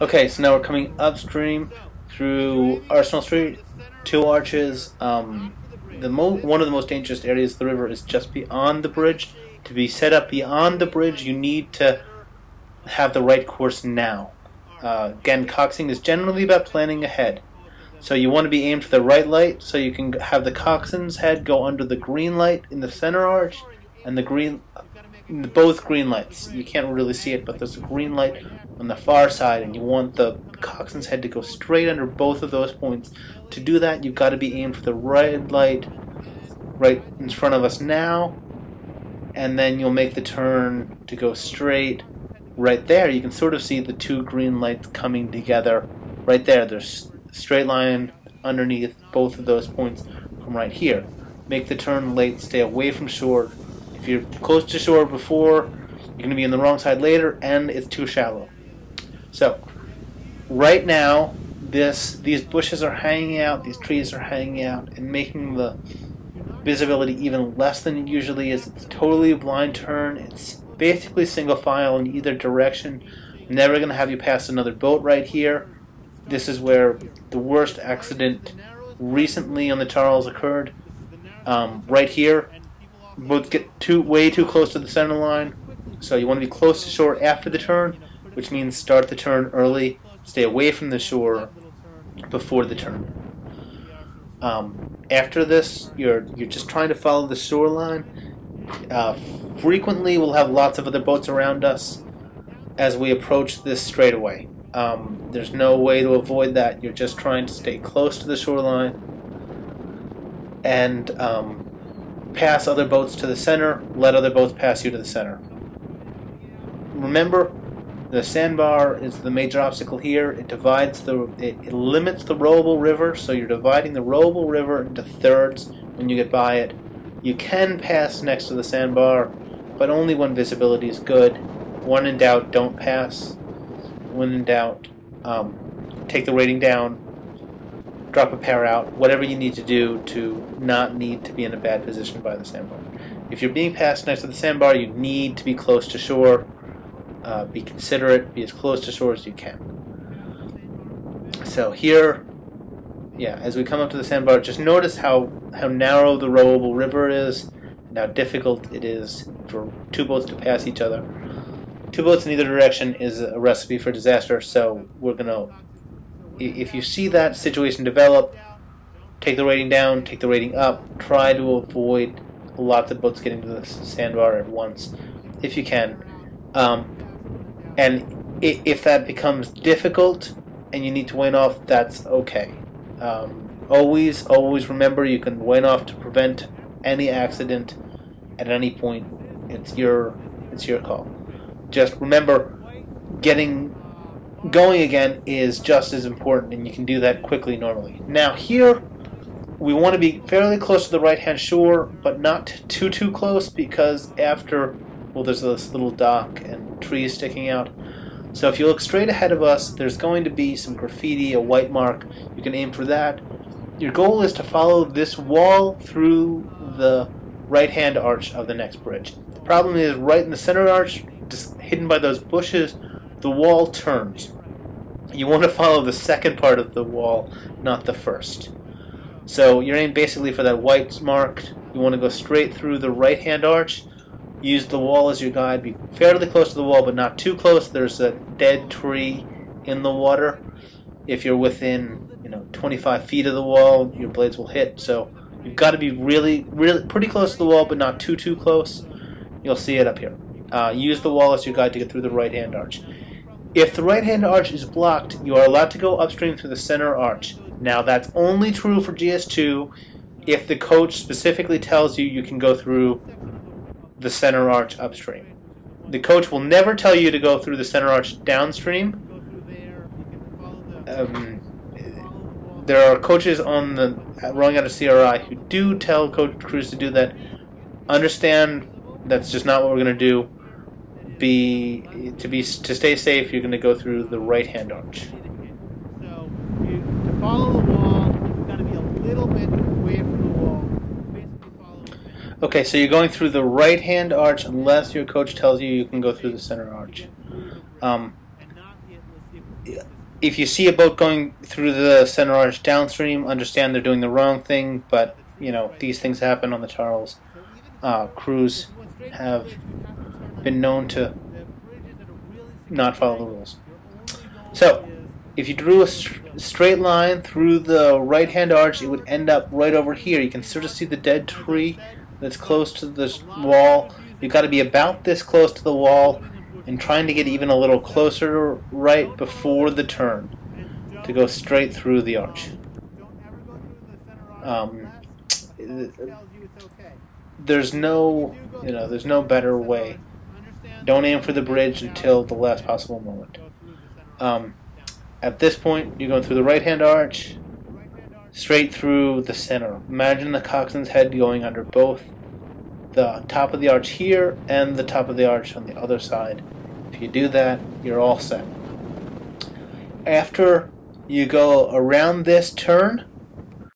Okay, so now we're coming upstream through Arsenal Street, two arches. One of the most dangerous areas of the river is just beyond the bridge. To be set up beyond the bridge, you need to have the right course now. Again, coxing is generally about planning ahead. So you want to be aimed for the right light, so you can have the coxswain's head go under the green light in the center arch, and both green lights. You can't really see it, but there's a green light on the far side, and you want the coxswain's head to go straight under both of those points. To do that, you've got to be aimed for the right light right in front of us now, and then you'll make the turn to go straight right there. You can sort of see the two green lights coming together right there. There's a straight line underneath both of those points from right here. Make the turn late, stay away from shore. If you're close to shore before, you're going to be on the wrong side later, and it's too shallow. So, right now, these bushes are hanging out, these trees are hanging out, and making the visibility even less than it usually is. It's totally a blind turn. It's basically single file in either direction. I'm never going to have you pass another boat right here. This is where the worst accident recently on the Charles occurred. Right here, boats get way too close to the center line, so you want to be close to shore after the turn, which means start the turn early, stay away from the shore before the turn. After this, you're just trying to follow the shoreline. Frequently, we'll have lots of other boats around us as we approach this straightaway. There's no way to avoid that. You're just trying to stay close to the shoreline and pass other boats to the center, let other boats pass you to the center. Remember, the sandbar is the major obstacle here. It limits the rowable river, so you're dividing the rowable river into thirds when you get by it. You can pass next to the sandbar, but only when visibility is good. When in doubt, don't pass. When in doubt, take the rating down, drop a pair out, whatever you need to do to not need to be in a bad position by the sandbar. If you're being passed next to the sandbar, you need to be close to shore. Be considerate, be as close to shore as you can. So here, yeah, as we come up to the sandbar, just notice how narrow the rowable river is and how difficult it is for two boats to pass each other. Two boats in either direction is a recipe for disaster, so we're going to, if you see that situation develop, take the rating down, take the rating up, try to avoid lots of boats getting to the sandbar at once, if you can. And if that becomes difficult and you need to wane off, that's okay. Always remember you can wane off to prevent any accident at any point. It's your call. Just remember, going again is just as important, and you can do that quickly normally. Now here, we want to be fairly close to the right-hand shore, but not too close, because after, well, there's this little dock and trees sticking out. So if you look straight ahead of us, there's going to be some graffiti, a white mark. You can aim for that. Your goal is to follow this wall through the right-hand arch of the next bridge. The problem is, right in the center arch, just hidden by those bushes, the wall turns. You want to follow the second part of the wall, not the first. So you're aiming basically for that white mark. You want to go straight through the right-hand arch. Use the wall as your guide. Be fairly close to the wall, but not too close. There's a dead tree in the water. If you're within, 25 feet of the wall, your blades will hit. So you've got to be really pretty close to the wall, but not too close. You'll see it up here. Use the wall as your guide to get through the right-hand arch. If the right-hand arch is blocked, you are allowed to go upstream through the center arch. Now, that's only true for GS2 if the coach specifically tells you you can go through the center arch upstream. The coach will never tell you to go through the center arch downstream. There are coaches on the rowing out of CRI who do tell crews to do that. Understand that's just not what we're going to do. To stay safe, you're going to go through the right-hand arch. So to follow the wall, you've got to be a little bit away from the wall. Okay, so you're going through the right-hand arch unless your coach tells you you can go through the center arch. if you see a boat going through the center arch downstream, understand they're doing the wrong thing, but you know, these things happen on the Charles. Crews have been known to not follow the rules. So, if you drew a straight line through the right-hand arch, it would end up right over here. You can sort of see the dead tree that's close to this wall. You've got to be about this close to the wall and trying to get even a little closer right before the turn to go straight through the arch. There's no better way. Don't aim for the bridge until the last possible moment. At this point, you're going through the right-hand arch, straight through the center. Imagine the coxswain's head going under both the top of the arch here and the top of the arch on the other side. If you do that, you're all set. After you go around this turn,